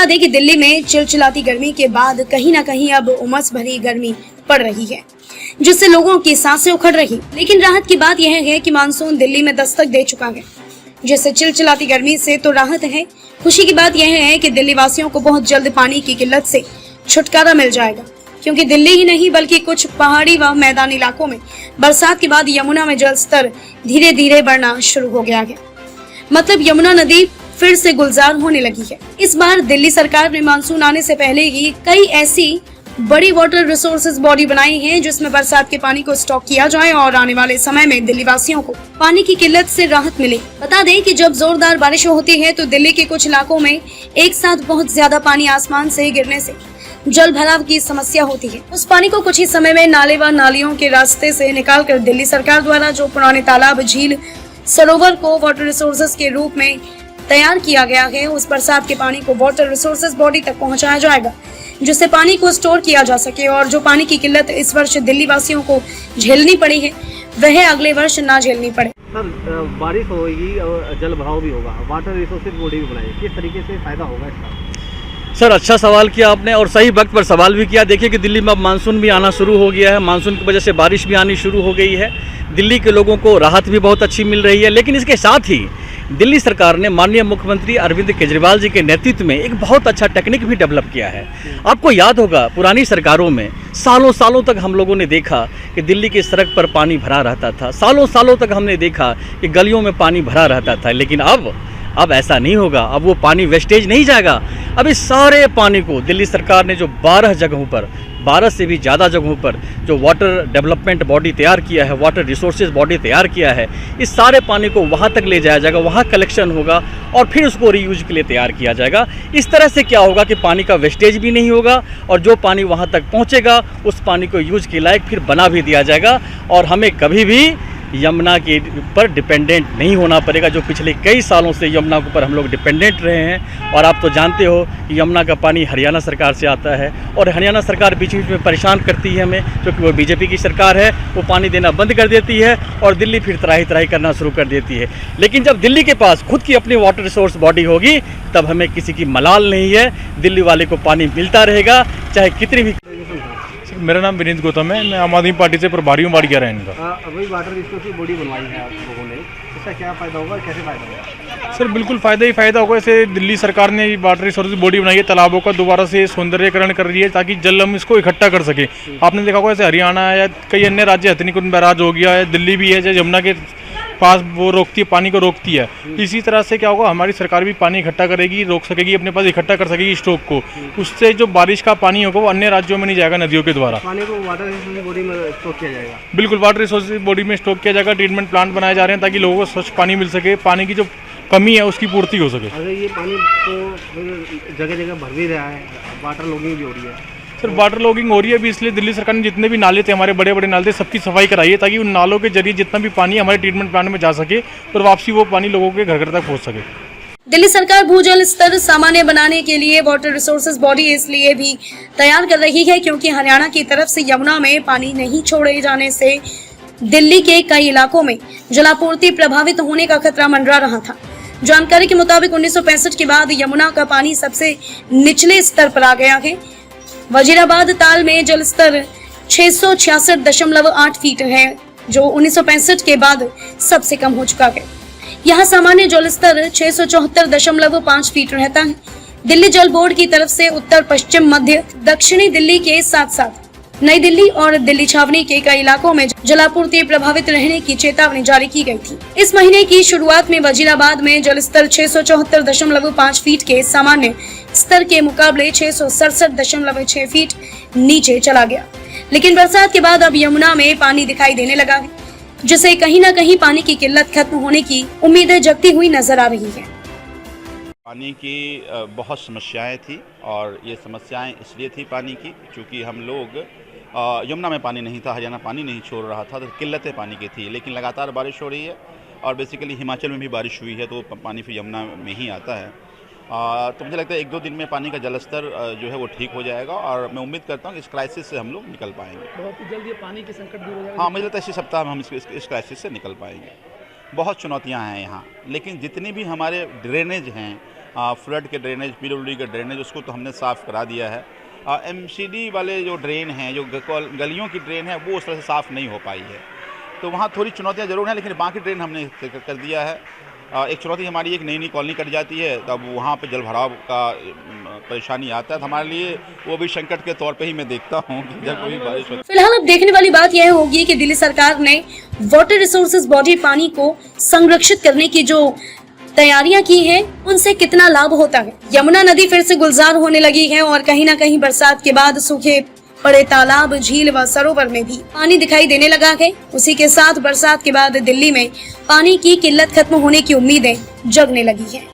बता दें कि दिल्ली में चिलचिलाती गर्मी के बाद कहीं न कहीं अब उमस भरी गर्मी पड़ रही है, जिससे लोगों की सांसें उखड़ रही। लेकिन राहत की बात यह है कि मानसून दिल्ली में दस्तक दे चुका है, जिससे चिलचिलाती गर्मी से तो राहत है। खुशी की बात यह है कि दिल्ली वासियों को बहुत जल्द पानी की किल्लत से छुटकारा मिल जाएगा, क्योंकि दिल्ली ही नहीं बल्कि कुछ पहाड़ी व मैदानी इलाकों में बरसात के बाद यमुना में जल स्तर धीरे धीरे बढ़ना शुरू हो गया है। मतलब यमुना नदी फिर से गुलजार होने लगी है। इस बार दिल्ली सरकार ने मानसून आने से पहले ही कई ऐसी बड़ी वाटर रिसोर्सेज बॉडी बनाई है जिसमें बरसात के पानी को स्टॉक किया जाए और आने वाले समय में दिल्ली वासियों को पानी की किल्लत से राहत मिले। बता दें कि जब जोरदार बारिश होती है तो दिल्ली के कुछ इलाकों में एक साथ बहुत ज्यादा पानी आसमान से गिरने से जल भराव की समस्या होती है। उस पानी को कुछ ही समय में नाले व नालियों के रास्ते से निकालकर दिल्ली सरकार द्वारा जो पुराने तालाब, झील, सरोवर को वाटर रिसोर्सेज के रूप में तैयार किया गया है, उस बरसात के पानी को वाटर रिसोर्सेज बॉडी तक पहुंचाया जाएगा, जिससे पानी को स्टोर किया जा सके और जो पानी की किल्लत इस वर्ष दिल्ली वासियों को झेलनी पड़ी है वह अगले वर्ष ना झेलनी पड़े। सर, बारिश होगी और जल भराव भी होगा, वाटर रिसोर्सेज बॉडी भी बनाई, किस तरीके से फायदा होगा इसका? सर, अच्छा सवाल किया आपने और सही वक्त पर सवाल भी किया। देखिए कि दिल्ली में अब मानसून भी आना शुरू हो गया है, मानसून की वजह से बारिश भी आनी शुरू हो गई है। दिल्ली के लोगों को राहत भी बहुत अच्छी मिल रही है। लेकिन इसके साथ ही दिल्ली सरकार ने माननीय मुख्यमंत्री अरविंद केजरीवाल जी के नेतृत्व में एक बहुत अच्छा टेक्निक भी डेवलप किया है। आपको याद होगा पुरानी सरकारों में सालों सालों तक हम लोगों ने देखा कि दिल्ली की सड़क पर पानी भरा रहता था, सालों सालों तक हमने देखा कि गलियों में पानी भरा रहता था। लेकिन अब ऐसा नहीं होगा, अब वो पानी वेस्टेज नहीं जाएगा। अब इस सारे पानी को दिल्ली सरकार ने जो 12 जगहों पर, 12 से भी ज़्यादा जगहों पर जो वाटर डेवलपमेंट बॉडी तैयार किया है, वाटर रिसोर्सेज बॉडी तैयार किया है, इस सारे पानी को वहाँ तक ले जाया जाएगा, वहाँ कलेक्शन होगा और फिर उसको रीयूज के लिए तैयार किया जाएगा। इस तरह से क्या होगा कि पानी का वेस्टेज भी नहीं होगा और जो पानी वहाँ तक पहुँचेगा उस पानी को यूज के लायक फिर बना भी दिया जाएगा और हमें कभी भी यमुना के ऊपर डिपेंडेंट नहीं होना पड़ेगा, जो पिछले कई सालों से यमुना के ऊपर हम लोग डिपेंडेंट रहे हैं। और आप तो जानते हो कि यमुना का पानी हरियाणा सरकार से आता है और हरियाणा सरकार बीच बीच में परेशान करती है हमें, क्योंकि वो बीजेपी की सरकार है, वो पानी देना बंद कर देती है और दिल्ली फिर तराही तराही करना शुरू कर देती है। लेकिन जब दिल्ली के पास खुद की अपनी वाटर रिसोर्स बॉडी होगी तब हमें किसी की मलाल नहीं है, दिल्ली वाले को पानी मिलता रहेगा चाहे कितनी भी। मेरा नाम विनीत गौतम है, मैं आम आदमी पार्टी से प्रभारी हूँ बाड़िया रहने का। अभी वाटर रिसोर्सेज बॉडी बनवाई है आप लोगों ने, इसका क्या फ़ायदा होगा, कैसे फ़ायदा होगा? सर, बिल्कुल फ़ायदा ही फ़ायदा होगा। ऐसे दिल्ली सरकार ने वाटर रिसोर्सेज बॉडी बनाई है, तालाबों का दोबारा से सौंदर्यकरण कर रही है ताकि जल हम इसको इकट्ठा कर सके। आपने देखा होगा ऐसे हरियाणा या कई अन्य राज्य, हथनीकुंड बैराज हो गया है, दिल्ली भी है जो यमुना के पास वो रोकती है, पानी को रोकती है। इसी तरह से क्या होगा, हमारी सरकार भी पानी इकट्ठा करेगी, रोक सकेगी, अपने पास इकट्ठा कर सकेगी स्टॉक को। उससे जो बारिश का पानी होगा वो अन्य राज्यों में नहीं जाएगा, नदियों के द्वारा पानी को वाटर रिसोर्सेज बॉडी में स्टॉक किया जाएगा। बिल्कुल, वाटर रिसोर्सेज बॉडी में स्टॉक किया जाएगा। ट्रीटमेंट प्लांट बनाए जा रहे हैं ताकि लोगों को स्वच्छ पानी मिल सके, पानी की जो कमी है उसकी पूर्ति हो सके। अगर ये पानी तो जगह जगह भर भी रहा है, वाटर लॉगिंग भी हो रही है। सर, वाटर लॉगिंग हो रही है अभी, इसलिए दिल्ली सरकार ने जितने भी नाले थे, हमारे बड़े बड़े नाले थे, सबकी सफाई कराई है ताकि उन नालों के जरिए जितना भी पानी हमारे ट्रीटमेंट प्लांट में जा सके और वापसी वो पानी लोगों के घर घर तक पहुंच सके। दिल्ली सरकार भूजल स्तर सामान्य बनाने के लिए वाटर रिसोर्सेज बॉडी इसलिए भी तैयार कर रही है क्योंकि हरियाणा की तरफ से यमुना में पानी नहीं छोड़े जाने से दिल्ली के कई इलाकों में जलापूर्ति प्रभावित होने का खतरा मंडरा रहा था। जानकारी के मुताबिक 1965 के बाद यमुना का पानी सबसे निचले स्तर पर आ गया है। वजीराबाद ताल में जल स्तर 666.8 फीट है, जो 1965 के बाद सबसे कम हो चुका है। यहाँ सामान्य जल स्तर 674.5 फीट रहता है। दिल्ली जल बोर्ड की तरफ से उत्तर, पश्चिम, मध्य, दक्षिणी दिल्ली के साथ साथ नई दिल्ली और दिल्ली छावनी के कई इलाकों में जलापूर्ति प्रभावित रहने की चेतावनी जारी की गई थी। इस महीने की शुरुआत में वजीराबाद में जल स्तर 674.5 फीट के सामान्य स्तर के मुकाबले 667.6 फीट नीचे चला गया। लेकिन बरसात के बाद अब यमुना में पानी दिखाई देने लगा है, जिससे कहीं न कहीं पानी की किल्लत खत्म होने की उम्मीदें जगती हुई नजर आ रही है। पानी की बहुत समस्याएं थी और ये समस्याएं इसलिए थी पानी की क्योंकि हम लोग यमुना में पानी नहीं था, हरियाणा पानी नहीं छोड़ रहा था, तो किल्लतें पानी की थी। लेकिन लगातार बारिश हो रही है और बेसिकली हिमाचल में भी बारिश हुई है तो पानी फिर यमुना में ही आता है। तो मुझे लगता है 1-2 दिन में पानी का जलस्तर जो है वो ठीक हो जाएगा और मैं उम्मीद करता हूँ कि इस क्राइसिस से हम लोग निकल पाएंगे। बहुत ही जल्द ये पानी की संकट दूर हो जाएगा। हाँ, मुझे लगता है इसी सप्ताह में हम इस क्राइसिस से निकल पाएंगे। बहुत चुनौतियाँ हैं यहाँ, लेकिन जितनी भी हमारे ड्रेनेज हैं फ्लड के ड्रेनेज, पीडब्ल्यूडी के ड्रेनेज, उसको तो हमने साफ़ करा दिया है। एमसीडी वाले जो ड्रेन हैं, जो गलियों की ड्रेन है, वो उस तरह से साफ़ नहीं हो पाई है, तो वहाँ थोड़ी चुनौतियाँ ज़रूर हैं, लेकिन बाकी ड्रेन हमने कर दिया है। एक चुनौती हमारी एक नई कॉलोनी कट जाती है, तब वहाँ पे जल भराव का परेशानी आता है, तो हमारे लिए वो भी संकट के तौर पे ही मैं देखता हूँ कि जब कभी बारिश होती है। फिलहाल अब देखने वाली बात यह होगी कि दिल्ली सरकार ने वाटर रिसोर्सेज बॉडी पानी को संरक्षित करने की जो तैयारियां की हैं, उनसे कितना लाभ होता है। यमुना नदी फिर से गुलजार होने लगी है और कहीं ना कहीं बरसात के बाद सूखे पड़े तालाब, झील व सरोवर में भी पानी दिखाई देने लगा है। उसी के साथ बरसात के बाद दिल्ली में पानी की किल्लत खत्म होने की उम्मीदें जगने लगी है।